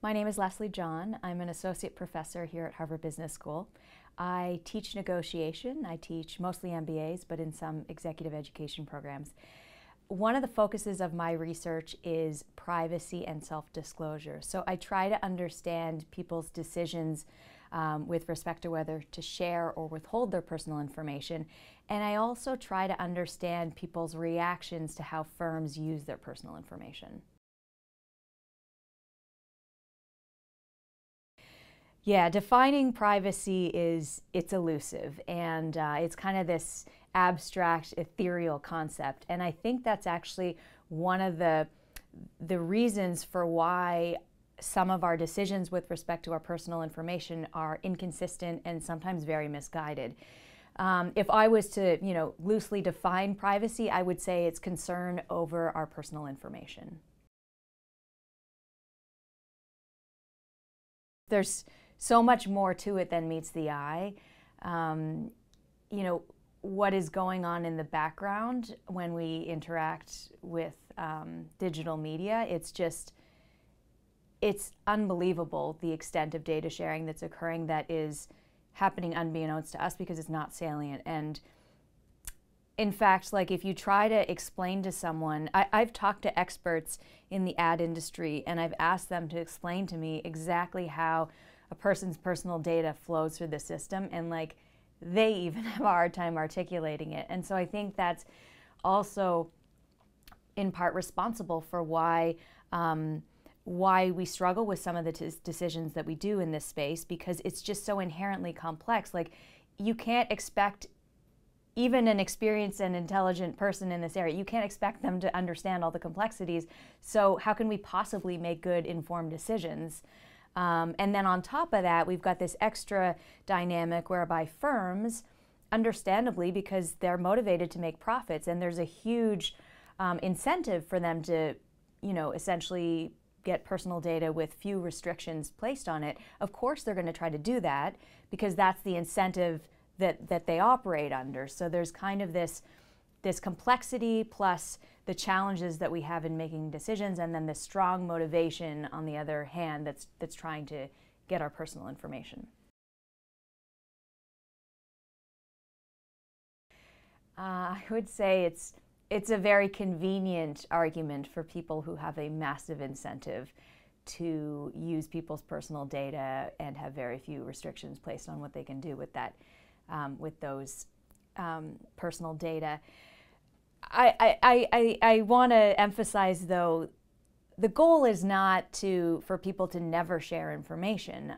My name is Leslie John. I'm an associate professor here at Harvard Business School. I teach negotiation. I teach mostly MBAs, but in some executive education programs. One of the focuses of my research is privacy and self-disclosure. So I try to understand people's decisions with respect to whether to share or withhold their personal information. And I also try to understand people's reactions to how firms use their personal information. Yeah, defining privacy it's elusive, and it's kind of this abstract, ethereal concept. And I think that's actually one of the reasons for why some of our decisions with respect to our personal information are inconsistent and sometimes very misguided. If I was to, loosely define privacy, I would say it's concern over our personal information. There's so much more to it than meets the eye. What is going on in the background when we interact with digital media, it's unbelievable the extent of data sharing that's occurring that is happening unbeknownst to us because it's not salient. And in fact, like if you try to explain to someone, I've talked to experts in the ad industry and I've asked them to explain to me exactly how a person's personal data flows through the system, and like they even have a hard time articulating it. And so I think that's also in part responsible for why we struggle with some of the decisions that we do in this space, because it's just so inherently complex. Like you can't expect even an experienced and intelligent person in this area, you can't expect them to understand all the complexities. So how can we possibly make good informed decisions? And then on top of that, we've got this extra dynamic whereby firms, understandably, because they're motivated to make profits, and there's a huge incentive for them to, essentially get personal data with few restrictions placed on it. Of course, they're going to try to do that because that's the incentive that they operate under. So there's kind of this complexity plus the challenges that we have in making decisions, and then the strong motivation on the other hand that's trying to get our personal information. I would say it's a very convenient argument for people who have a massive incentive to use people's personal data and have very few restrictions placed on what they can do with that, with those personal data. I want to emphasize, though, the goal is not for people to never share information.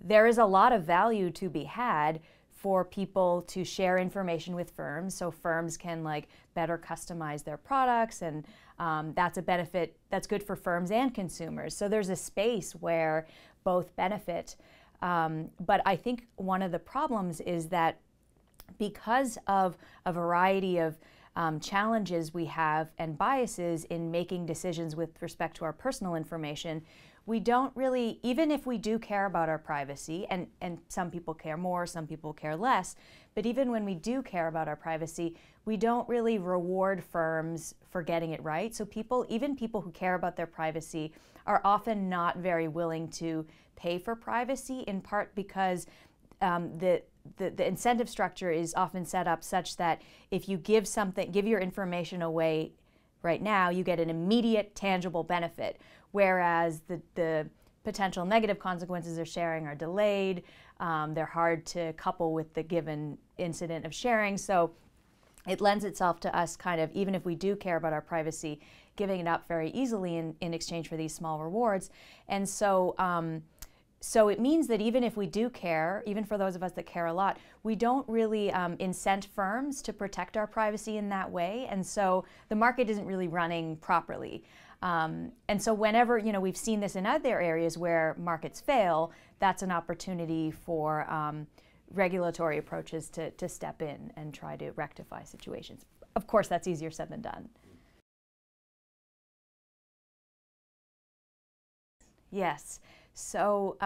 There is a lot of value to be had for people to share information with firms, so firms can better customize their products, and that's a benefit that's good for firms and consumers. So there's a space where both benefit. But I think one of the problems is that because of a variety of challenges we have and biases in making decisions with respect to our personal information, we don't really, even if we do care about our privacy, and some people care more, some people care less, but even when we do care about our privacy, we don't really reward firms for getting it right. So even people who care about their privacy are often not very willing to pay for privacy, in part because the incentive structure is often set up such that if you give your information away right now, you get an immediate tangible benefit, whereas the potential negative consequences of sharing are delayed. They're hard to couple with the given incident of sharing. So it lends itself to us kind of, even if we do care about our privacy, giving it up very easily in exchange for these small rewards. And so so it means that even if we do care, even for those of us that care a lot, we don't really incent firms to protect our privacy in that way. And so the market isn't really running properly. And so whenever, we've seen this in other areas where markets fail, that's an opportunity for regulatory approaches to step in and try to rectify situations. Of course, that's easier said than done. Yes. So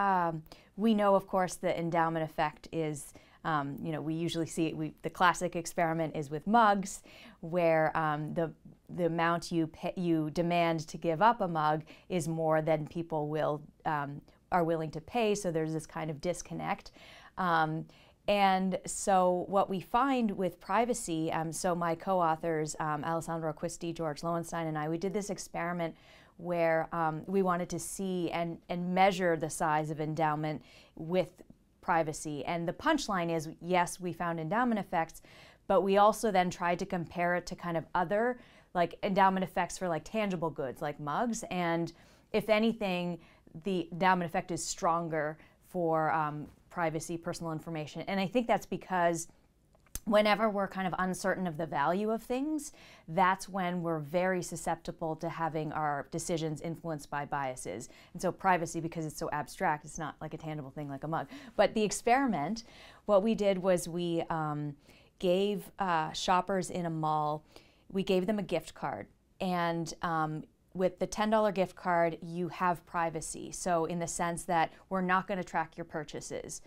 we know, of course, the endowment effect is We usually see the classic experiment is with mugs, where the amount you demand to give up a mug is more than people are willing to pay. So there's this kind of disconnect. And so what we find with privacy, so my co-authors, Alessandro Acquisti, George Lowenstein, and I, we did this experiment where we wanted to see and measure the size of endowment with privacy. And the punchline is, yes, we found endowment effects, but we also then tried to compare it to kind of other like endowment effects for like tangible goods like mugs. And if anything, the endowment effect is stronger for privacy, personal information. And I think that's because whenever we're kind of uncertain of the value of things, that's when we're very susceptible to having our decisions influenced by biases. And so privacy, because it's so abstract, it's not like a tangible thing like a mug. But the experiment, what we did was we gave shoppers in a mall, we gave them a gift card. And with the $10 gift card, you have privacy. So in the sense that we're not going to track your purchases.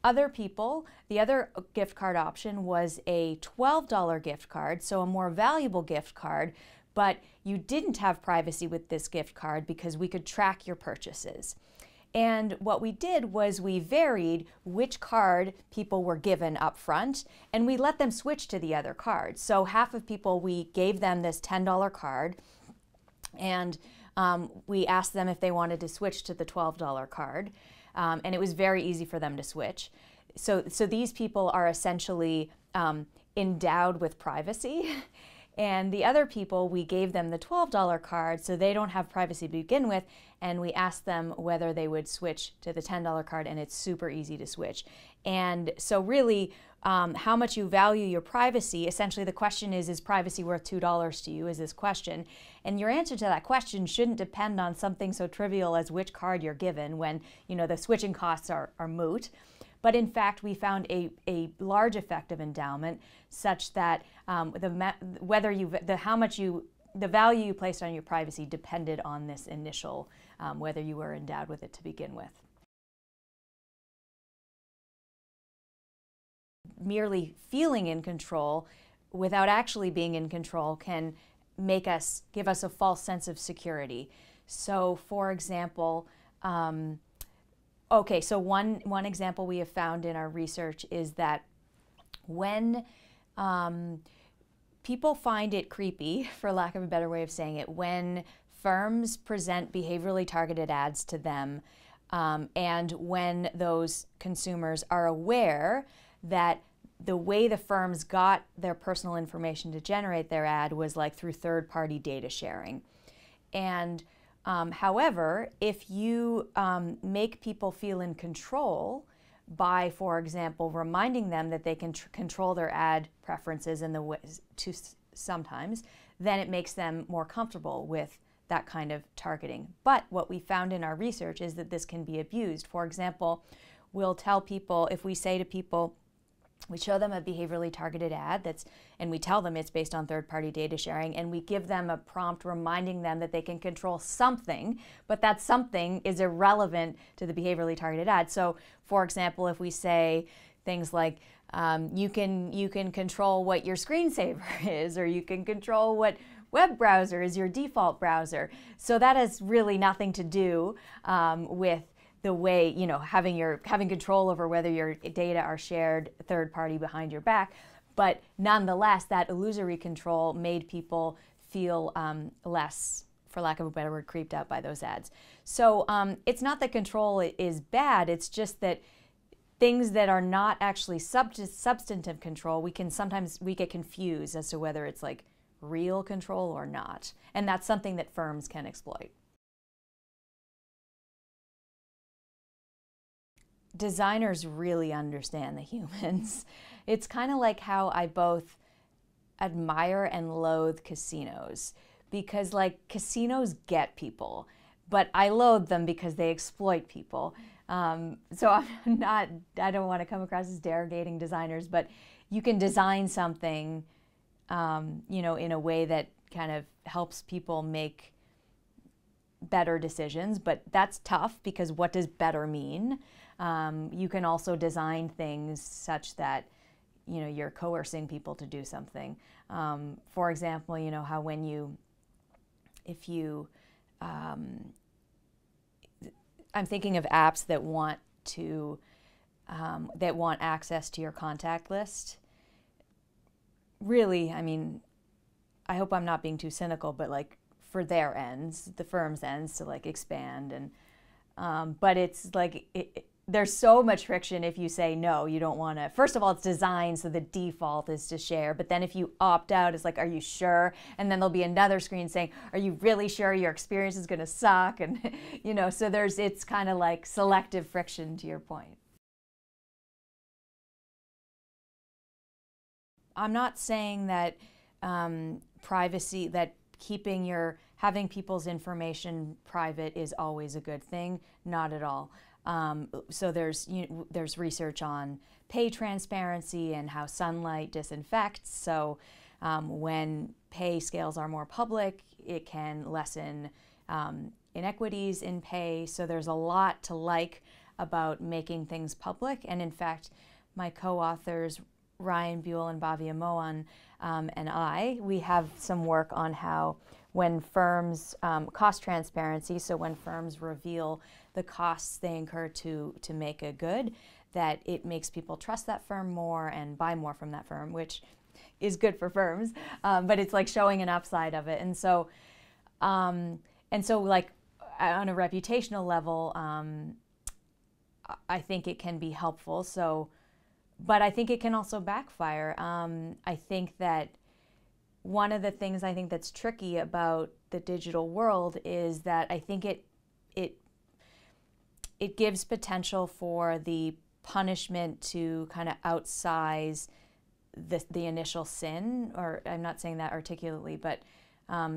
Other people, the other gift card option was a $12 gift card, so a more valuable gift card, but you didn't have privacy with this gift card because we could track your purchases. And what we did was we varied which card people were given up front, and we let them switch to the other card. So half of people, we gave them this $10 card, and we asked them if they wanted to switch to the $12 card. And it was very easy for them to switch. So these people are essentially endowed with privacy. And the other people, we gave them the $12 card, so they don't have privacy to begin with, and we asked them whether they would switch to the $10 card, and it's super easy to switch. And so really, how much you value your privacy, essentially the question is privacy worth $2 to you, is this question. And your answer to that question shouldn't depend on something so trivial as which card you're given when, the switching costs are moot. But in fact, we found a large effect of endowment such that the value you placed on your privacy depended on this initial, whether you were endowed with it to begin with. Merely feeling in control without actually being in control can give us a false sense of security. So for example, so one example we have found in our research is that when people find it creepy, for lack of a better way of saying it, when firms present behaviorally targeted ads to them, and when those consumers are aware that the way the firms got their personal information to generate their ad was like through third-party data sharing. And however, if you make people feel in control by, for example, reminding them that they can control their ad preferences in the ways sometimes, then it makes them more comfortable with that kind of targeting. But what we found in our research is that this can be abused. For example, we'll tell people, if we say to people, we show them a behaviorally targeted ad and we tell them it's based on third-party data sharing, and we give them a prompt reminding them that they can control something, but that something is irrelevant to the behaviorally targeted ad. So, for example, if we say things like, you can control what your screensaver is, or you can control what web browser is your default browser. So that has really nothing to do with the way, having control over whether your data are shared third party behind your back. But nonetheless, that illusory control made people feel less, for lack of a better word, creeped out by those ads. So it's not that control is bad, it's just that things that are not actually substantive control, we get confused as to whether it's like real control or not. And that's something that firms can exploit. Designers really understand the humans. It's kind of like how I both admire and loathe casinos, because like casinos get people, but I loathe them because they exploit people. So I don't want to come across as derogating designers, but you can design something, in a way that kind of helps people make better decisions, but that's tough because what does better mean? You can also design things such that you're coercing people to do something. For example, how when if you, I'm thinking of apps that want access to your contact list. Really, I mean, I hope I'm not being too cynical, but like for their ends, the firm's ends to like expand but it's like there's so much friction if you say no, you don't want to. First of all, it's designed so the default is to share, but then if you opt out, it's like, are you sure? And then there'll be another screen saying, are you really sure your experience is going to suck? And so it's kind of like selective friction, to your point. I'm not saying that privacy, that having people's information private is always a good thing. Not at all. So there's research on pay transparency and how sunlight disinfects. So when pay scales are more public, it can lessen inequities in pay. So there's a lot to like about making things public. And in fact, my co-authors, Ryan Buell and Bhavya Mohan, and we have some work on how when firms, cost transparency, so when firms reveal the costs they incur to make a good, that it makes people trust that firm more and buy more from that firm, which is good for firms, but it's like showing an upside of it. And so like on a reputational level, I think it can be helpful. But I think it can also backfire. I think that one of the things I think that's tricky about the digital world is that I think it gives potential for the punishment to kind of outsize the initial sin, or I'm not saying that articulately, but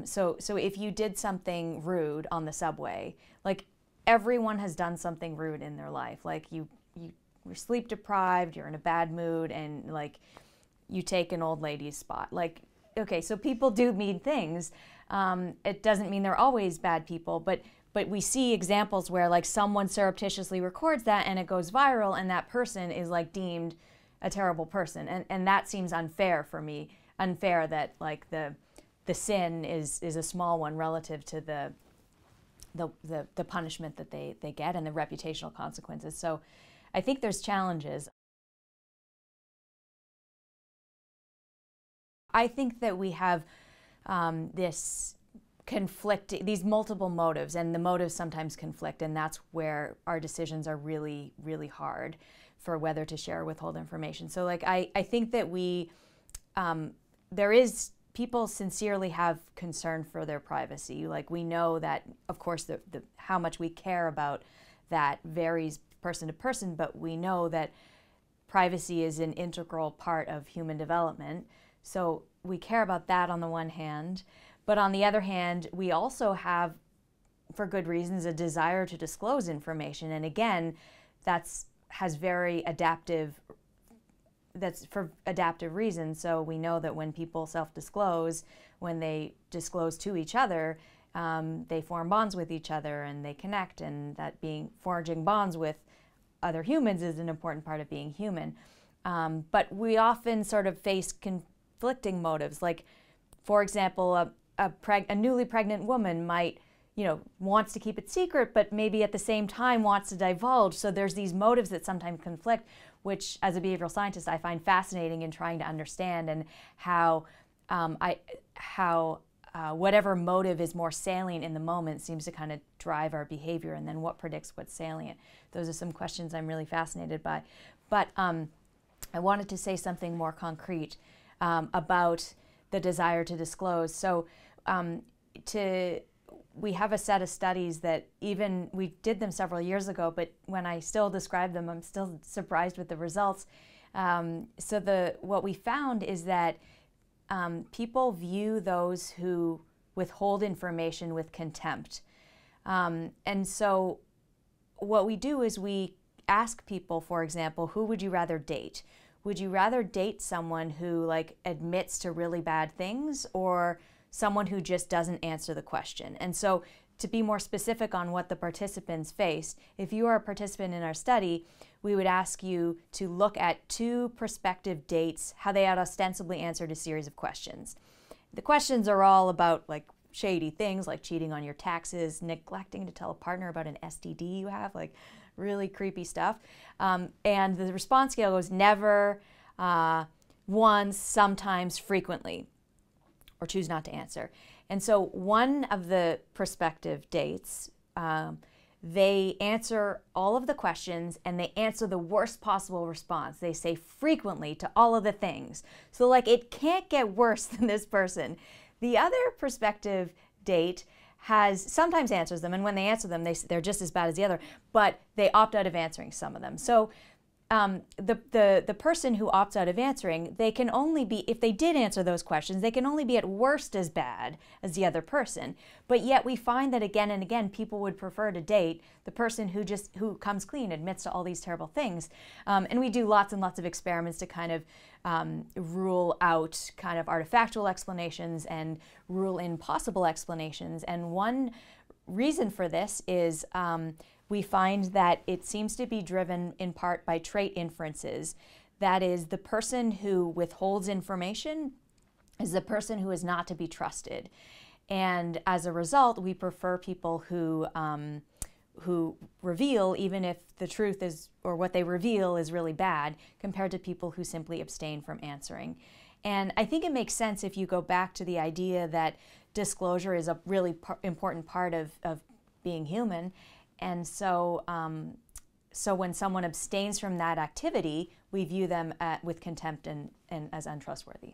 so if you did something rude on the subway, like everyone has done something rude in their life, like you're sleep deprived, you're in a bad mood, and like you take an old lady's spot. Like, okay, so people do mean things. It doesn't mean they're always bad people, but we see examples where like someone surreptitiously records that and it goes viral, and that person is like deemed a terrible person, and that seems unfair for me. Unfair that like the sin is a small one relative to the punishment that they get and the reputational consequences. So I think there's challenges. I think that we have these multiple motives, and the motives sometimes conflict, and that's where our decisions are really, really hard for whether to share or withhold information. So like I think that people sincerely have concern for their privacy. Like we know that, of course, how much we care about that varies person to person, but we know that privacy is an integral part of human development. So we care about that on the one hand, but on the other hand, we also have, for good reasons, a desire to disclose information. And again, that's for adaptive reasons. So we know that when people self-disclose, when they disclose to each other, they form bonds with each other and they connect, and that forging bonds with other humans is an important part of being human. But we often sort of face conflicting motives. Like, for example, a newly pregnant woman might, wants to keep it secret, but maybe at the same time wants to divulge. So there's these motives that sometimes conflict, which as a behavioral scientist I find fascinating in trying to understand, and how whatever motive is more salient in the moment seems to kind of drive our behavior, and then what predicts what's salient. Those are some questions I'm really fascinated by. But I wanted to say something more concrete about the desire to disclose. So we have a set of studies that we did them several years ago, but when I still describe them, I'm still surprised with the results. What we found is that people view those who withhold information with contempt. And so what we do is we ask people, for example, who would you rather date? Would you rather date someone who like admits to really bad things, or someone who just doesn't answer the question? And so to be more specific on what the participants faced, if you are a participant in our study, we would ask you to look at 2 prospective dates, how they had ostensibly answered a series of questions. The questions are all about like shady things like cheating on your taxes, neglecting to tell a partner about an STD you have, like really creepy stuff. And the response scale goes never, once, sometimes, frequently, or choose not to answer. And so one of the prospective dates, they answer all of the questions and they answer the worst possible response. They say frequently to all of the things. So like it can't get worse than this person. The other prospective date sometimes answers them, and when they answer them, they're just as bad as the other, but they opt out of answering some of them. So the person who opts out of answering, they can only be, if they did answer those questions, they can only be at worst as bad as the other person. But yet we find that again and again, people would prefer to date the person who comes clean, admits to all these terrible things. And we do lots and lots of experiments to kind of rule out kind of artifactual explanations and rule in possible explanations. And one reason for this is we find that it seems to be driven in part by trait inferences. That is, the person who withholds information is the person who is not to be trusted. And as a result, we prefer people who reveal, even if the truth is, or what they reveal is really bad, compared to people who simply abstain from answering. And I think it makes sense if you go back to the idea that disclosure is a really important part of being human. And so, so when someone abstains from that activity, we view them with contempt and as untrustworthy.